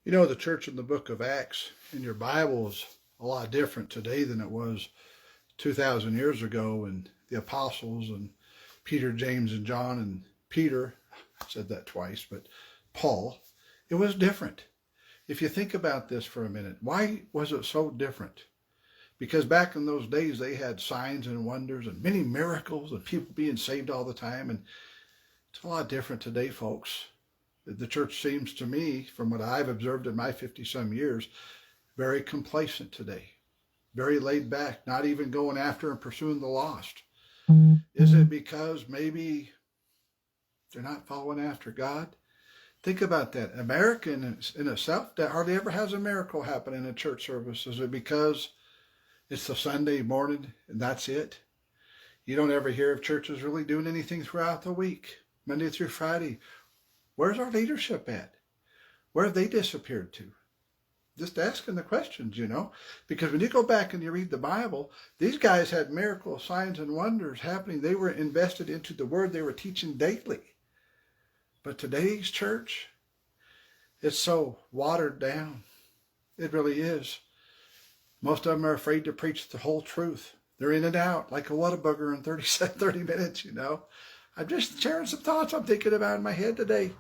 You know, the church in the book of Acts in your Bible is a lot different today than it was 2,000 years ago, and the apostles and Peter, James, and John, and Peter, I said that twice, but Paul, it was different. If you think about this for a minute, why was it so different? Because back in those days, they had signs and wonders and many miracles and people being saved all the time. And it's a lot different today, folks. The church seems to me, from what I've observed in my 50-some years, very complacent today, very laid back, not even going after and pursuing the lost. Is it because maybe they're not following after God? Think about that. America in itself, that hardly ever has a miracle happen in a church service. Is it because it's the Sunday morning and that's it? You don't ever hear of churches really doing anything throughout the week, Monday through Friday. Where's our leadership at? Where have they disappeared to? Just asking the questions, you know. Because when you go back and you read the Bible, these guys had miracles, signs, and wonders happening. They were invested into the Word. They were teaching daily. But today's church, it's so watered down. It really is. Most of them are afraid to preach the whole truth. They're in and out like a Whataburger in 30 minutes, you know. I'm just sharing some thoughts I'm thinking about in my head today.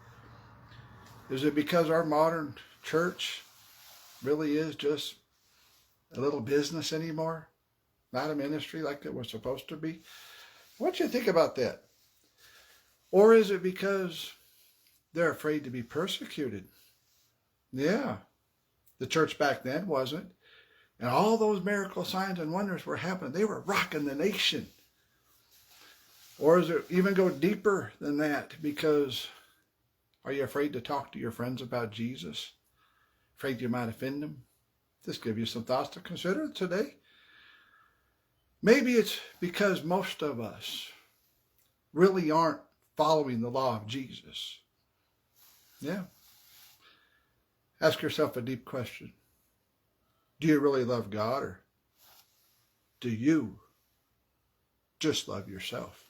Is it because our modern church really is just a little business anymore? Not a ministry like it was supposed to be? I want you to think about that. Or is it because they're afraid to be persecuted? Yeah, the church back then wasn't. And all those miracle signs and wonders were happening. They were rocking the nation. Or does it even go deeper than that? Because are you afraid to talk to your friends about Jesus? Afraid you might offend them? Just give you some thoughts to consider today. Maybe it's because most of us really aren't following the law of Jesus. Yeah. Ask yourself a deep question. Do you really love God, or do you just love yourself?